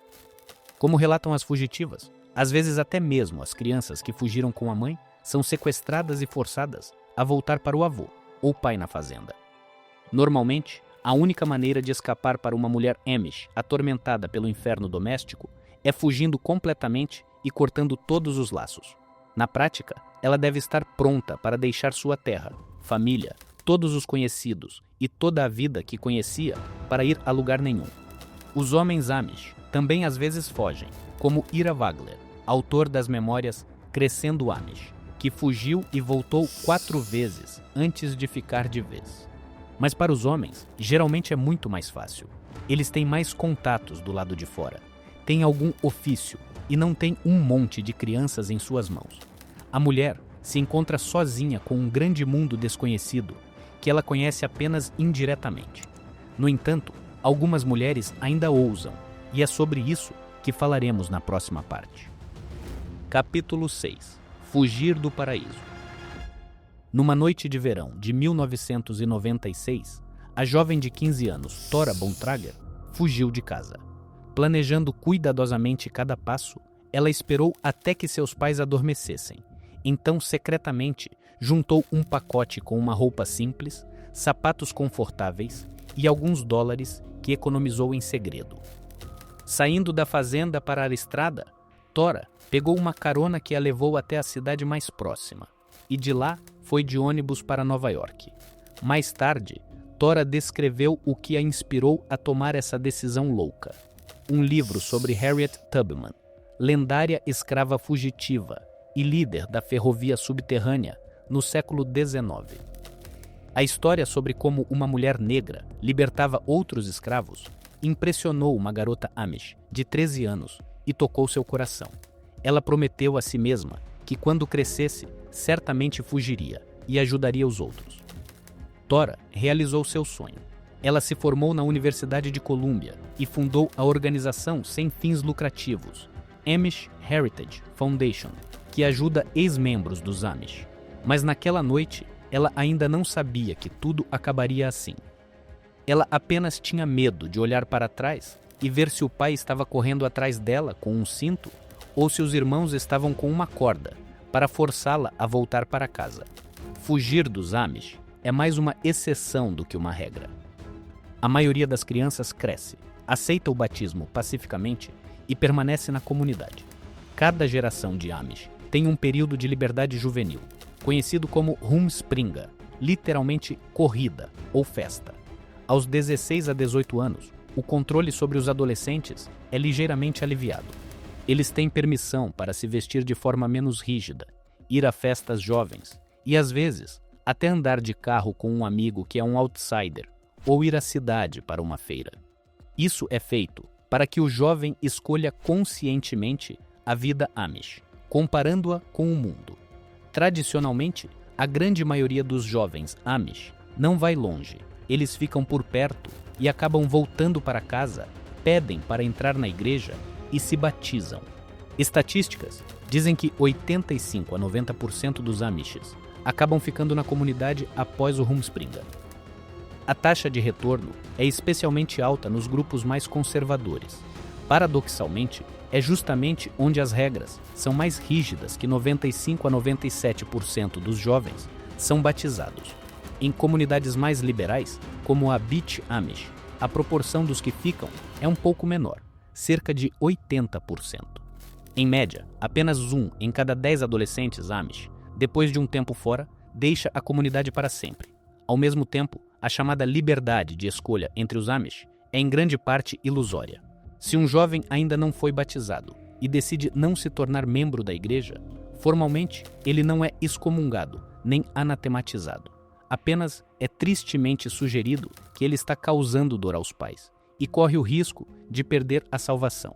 S1: Como relatam as fugitivas, às vezes até mesmo as crianças que fugiram com a mãe são sequestradas e forçadas a voltar para o avô ou pai na fazenda. Normalmente, a única maneira de escapar para uma mulher Amish atormentada pelo inferno doméstico é fugindo completamente e cortando todos os laços. Na prática, ela deve estar pronta para deixar sua terra, família, todos os conhecidos e toda a vida que conhecia para ir a lugar nenhum. Os homens Amish também às vezes fogem, como Ira Wagler, autor das memórias Crescendo Amish, que fugiu e voltou 4 vezes antes de ficar de vez. Mas para os homens, geralmente é muito mais fácil. Eles têm mais contatos do lado de fora, têm algum ofício e não têm um monte de crianças em suas mãos. A mulher se encontra sozinha com um grande mundo desconhecido que ela conhece apenas indiretamente. No entanto, algumas mulheres ainda ousam, e é sobre isso que falaremos na próxima parte. Capítulo 6. Fugir do paraíso. Numa noite de verão de 1996, a jovem de 15 anos, Tora Bontrager, fugiu de casa. Planejando cuidadosamente cada passo, ela esperou até que seus pais adormecessem. Então, secretamente, juntou um pacote com uma roupa simples, sapatos confortáveis e alguns dólares que economizou em segredo. Saindo da fazenda para a estrada, Tora pegou uma carona que a levou até a cidade mais próxima e de lá foi de ônibus para Nova York. Mais tarde, Tora descreveu o que a inspirou a tomar essa decisão louca. Um livro sobre Harriet Tubman, lendária escrava fugitiva e líder da ferrovia subterrânea no século XIX. A história sobre como uma mulher negra libertava outros escravos impressionou uma garota Amish de 13 anos e tocou seu coração. Ela prometeu a si mesma que quando crescesse, certamente fugiria e ajudaria os outros. Tora realizou seu sonho. Ela se formou na Universidade de Columbia e fundou a organização sem fins lucrativos, Amish Heritage Foundation, que ajuda ex-membros dos Amish. Mas naquela noite, ela ainda não sabia que tudo acabaria assim. Ela apenas tinha medo de olhar para trás e ver se o pai estava correndo atrás dela com um cinto ou se os irmãos estavam com uma corda para forçá-la a voltar para casa. Fugir dos Amish é mais uma exceção do que uma regra. A maioria das crianças cresce, aceita o batismo pacificamente e permanece na comunidade. Cada geração de Amish tem um período de liberdade juvenil, conhecido como Rumspringa, literalmente corrida ou festa. Aos 16 a 18 anos, o controle sobre os adolescentes é ligeiramente aliviado. Eles têm permissão para se vestir de forma menos rígida, ir a festas jovens e, às vezes, até andar de carro com um amigo que é um outsider ou ir à cidade para uma feira. Isso é feito para que o jovem escolha conscientemente a vida Amish, comparando-a com o mundo. Tradicionalmente, a grande maioria dos jovens Amish não vai longe. Eles ficam por perto e acabam voltando para casa, pedem para entrar na igreja e se batizam. Estatísticas dizem que 85 a 90% dos Amishes acabam ficando na comunidade após o Rumspringa. A taxa de retorno é especialmente alta nos grupos mais conservadores. Paradoxalmente, é justamente onde as regras são mais rígidas que 95 a 97% dos jovens são batizados. Em comunidades mais liberais, como a Beach Amish, a proporção dos que ficam é um pouco menor, cerca de 80%. Em média, apenas 1 em cada 10 adolescentes Amish, depois de um tempo fora, deixa a comunidade para sempre. Ao mesmo tempo, a chamada liberdade de escolha entre os Amish é em grande parte ilusória. Se um jovem ainda não foi batizado e decide não se tornar membro da igreja, formalmente ele não é excomungado nem anatematizado. Apenas é tristemente sugerido que ele está causando dor aos pais e corre o risco de perder a salvação.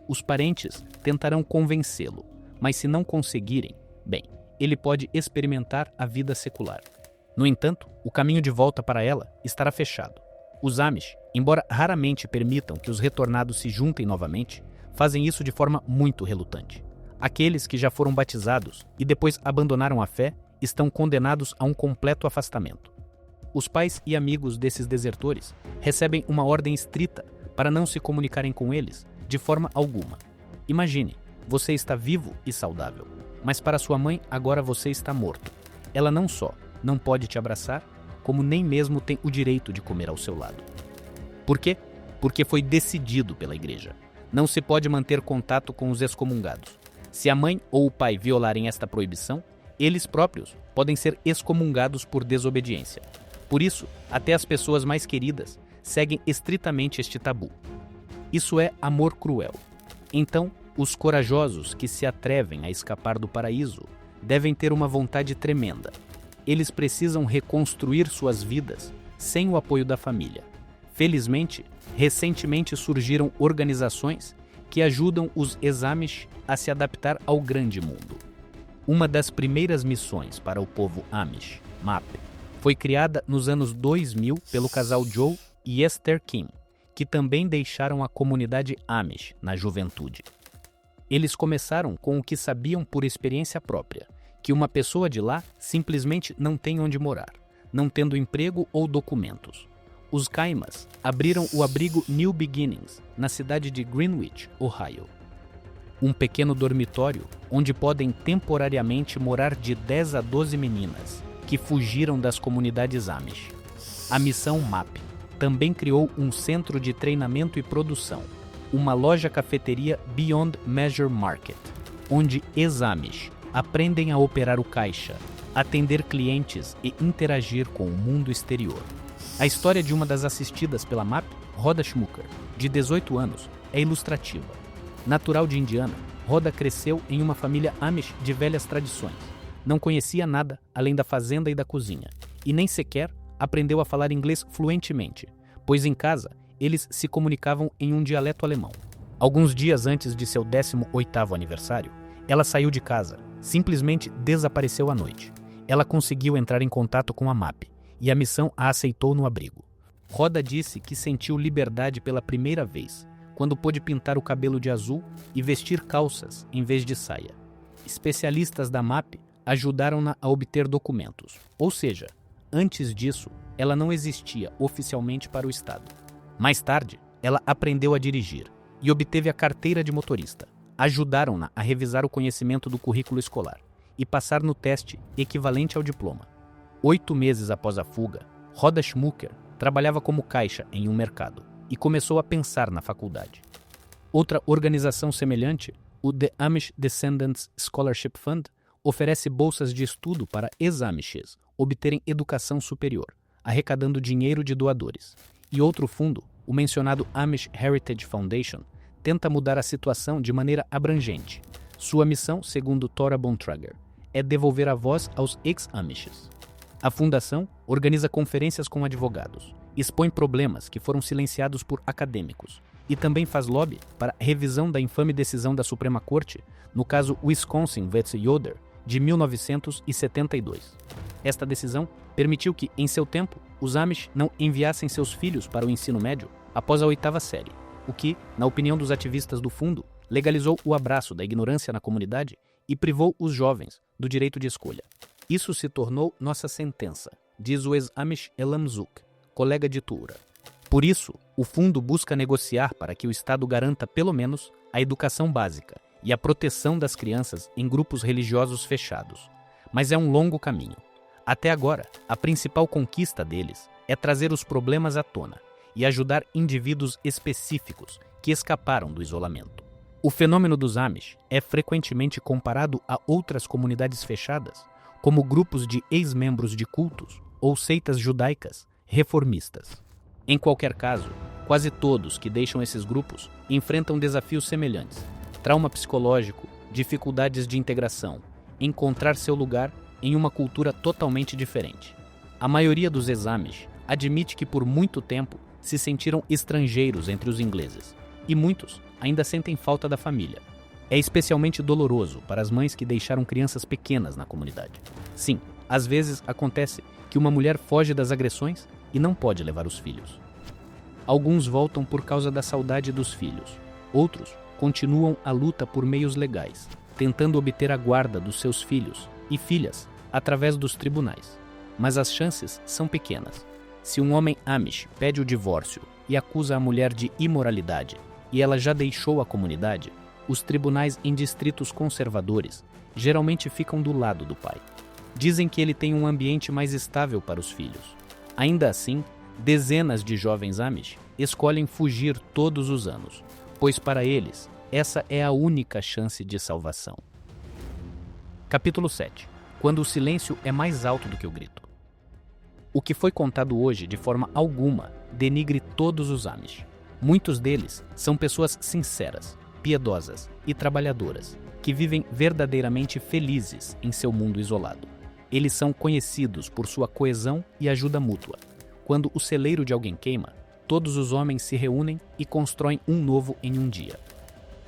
S1: Os parentes tentarão convencê-lo, mas se não conseguirem, bem, ele pode experimentar a vida secular. No entanto, o caminho de volta para ela estará fechado. Os Amish, embora raramente permitam que os retornados se juntem novamente, fazem isso de forma muito relutante. Aqueles que já foram batizados e depois abandonaram a fé estão condenados a um completo afastamento. Os pais e amigos desses desertores recebem uma ordem estrita para não se comunicarem com eles de forma alguma. Imagine, você está vivo e saudável, mas para sua mãe agora você está morto. Ela não só não pode te abraçar, como nem mesmo tem o direito de comer ao seu lado. Por quê? Porque foi decidido pela igreja. Não se pode manter contato com os excomungados. Se a mãe ou o pai violarem esta proibição, eles próprios podem ser excomungados por desobediência. Por isso, até as pessoas mais queridas seguem estritamente este tabu. Isso é amor cruel. Então, os corajosos que se atrevem a escapar do paraíso devem ter uma vontade tremenda. Eles precisam reconstruir suas vidas sem o apoio da família. Felizmente, recentemente surgiram organizações que ajudam os ex-Amish a se adaptar ao grande mundo. Uma das primeiras missões para o povo Amish, MAP, foi criada nos anos 2000 pelo casal Joe e Esther Kim, que também deixaram a comunidade Amish na juventude. Eles começaram com o que sabiam por experiência própria, que uma pessoa de lá simplesmente não tem onde morar, não tendo emprego ou documentos. Os Caimas abriram o abrigo New Beginnings, na cidade de Greenwich, Ohio. Um pequeno dormitório onde podem temporariamente morar de 10 a 12 meninas que fugiram das comunidades Amish. A missão MAP também criou um centro de treinamento e produção, uma loja-cafeteria Beyond Measure Market, onde ex-Amish aprendem a operar o caixa, atender clientes e interagir com o mundo exterior. A história de uma das assistidas pela MAP, Rhoda Schmucker, de 18 anos, é ilustrativa. Natural de Indiana, Rhoda cresceu em uma família Amish de velhas tradições. Não conhecia nada além da fazenda e da cozinha, e nem sequer aprendeu a falar inglês fluentemente, pois em casa eles se comunicavam em um dialeto alemão. Alguns dias antes de seu 18º aniversário, ela saiu de casa, simplesmente desapareceu à noite. Ela conseguiu entrar em contato com a MAP, e a missão a aceitou no abrigo. Rhoda disse que sentiu liberdade pela primeira vez, quando pôde pintar o cabelo de azul e vestir calças em vez de saia. Especialistas da MAP ajudaram-na a obter documentos, ou seja, antes disso, ela não existia oficialmente para o Estado. Mais tarde, ela aprendeu a dirigir e obteve a carteira de motorista. Ajudaram-na a revisar o conhecimento do currículo escolar e passar no teste equivalente ao diploma. 8 meses após a fuga, Rhoda Schmucker trabalhava como caixa em um mercado e começou a pensar na faculdade. Outra organização semelhante, o The Amish Descendants Scholarship Fund, oferece bolsas de estudo para ex-Amishes obterem educação superior, arrecadando dinheiro de doadores. E outro fundo, o mencionado Amish Heritage Foundation, tenta mudar a situação de maneira abrangente. Sua missão, segundo Tora Bontrager, é devolver a voz aos ex-Amishes. A fundação organiza conferências com advogados, expõe problemas que foram silenciados por acadêmicos e também faz lobby para a revisão da infame decisão da Suprema Corte no caso Wisconsin vs. Yoder, de 1972. Esta decisão permitiu que, em seu tempo, os Amish não enviassem seus filhos para o ensino médio após a 8ª série, o que, na opinião dos ativistas do fundo, legalizou o abraço da ignorância na comunidade e privou os jovens do direito de escolha. Isso se tornou nossa sentença, diz o ex-Amish Elam Zook, colega de Tura. Por isso, o fundo busca negociar para que o Estado garanta, pelo menos, a educação básica e a proteção das crianças em grupos religiosos fechados. Mas é um longo caminho. Até agora, a principal conquista deles é trazer os problemas à tona e ajudar indivíduos específicos que escaparam do isolamento. O fenômeno dos Amish é frequentemente comparado a outras comunidades fechadas, como grupos de ex-membros de cultos ou seitas judaicas reformistas. Em qualquer caso, quase todos que deixam esses grupos enfrentam desafios semelhantes: trauma psicológico, dificuldades de integração, encontrar seu lugar em uma cultura totalmente diferente. A maioria dos ex-Amish admite que por muito tempo se sentiram estrangeiros entre os ingleses, e muitos ainda sentem falta da família. É especialmente doloroso para as mães que deixaram crianças pequenas na comunidade. Sim, às vezes acontece que uma mulher foge das agressões e não pode levar os filhos. Alguns voltam por causa da saudade dos filhos. Outros continuam a luta por meios legais, tentando obter a guarda dos seus filhos e filhas através dos tribunais. Mas as chances são pequenas. Se um homem Amish pede o divórcio e acusa a mulher de imoralidade e ela já deixou a comunidade, os tribunais em distritos conservadores geralmente ficam do lado do pai. Dizem que ele tem um ambiente mais estável para os filhos. Ainda assim, dezenas de jovens Amish escolhem fugir todos os anos, pois para eles, essa é a única chance de salvação. Capítulo 7. Quando o silêncio é mais alto do que o grito. O que foi contado hoje, de forma alguma, denigre todos os Amish. Muitos deles são pessoas sinceras, piedosas e trabalhadoras, que vivem verdadeiramente felizes em seu mundo isolado. Eles são conhecidos por sua coesão e ajuda mútua. Quando o celeiro de alguém queima, todos os homens se reúnem e constroem um novo em um dia.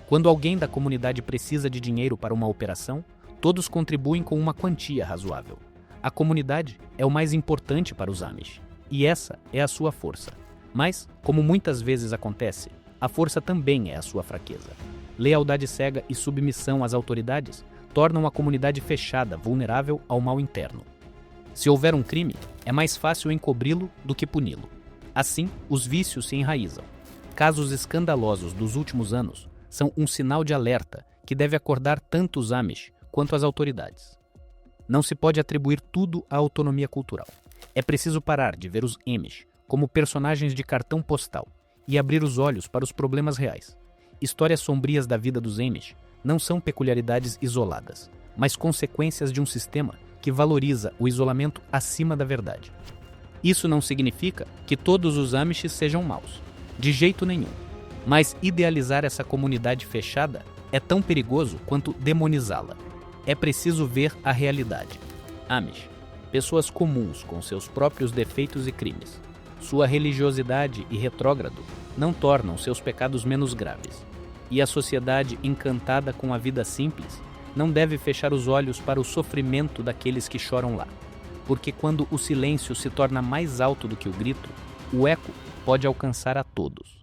S1: Quando alguém da comunidade precisa de dinheiro para uma operação, todos contribuem com uma quantia razoável. A comunidade é o mais importante para os Amish, e essa é a sua força. Mas, como muitas vezes acontece, a força também é a sua fraqueza. Lealdade cega e submissão às autoridades tornam a comunidade fechada, vulnerável ao mal interno. Se houver um crime, é mais fácil encobri-lo do que puni-lo. Assim, os vícios se enraizam. Casos escandalosos dos últimos anos são um sinal de alerta que deve acordar tanto os Amish quanto as autoridades. Não se pode atribuir tudo à autonomia cultural. É preciso parar de ver os Amish como personagens de cartão postal e abrir os olhos para os problemas reais. Histórias sombrias da vida dos Amish não são peculiaridades isoladas, mas consequências de um sistema que valoriza o isolamento acima da verdade. Isso não significa que todos os Amish sejam maus, de jeito nenhum. Mas idealizar essa comunidade fechada é tão perigoso quanto demonizá-la. É preciso ver a realidade. Amish, pessoas comuns com seus próprios defeitos e crimes. Sua religiosidade e retrógrado não tornam seus pecados menos graves. E a sociedade encantada com a vida simples não deve fechar os olhos para o sofrimento daqueles que choram lá. Porque quando o silêncio se torna mais alto do que o grito, o eco pode alcançar a todos.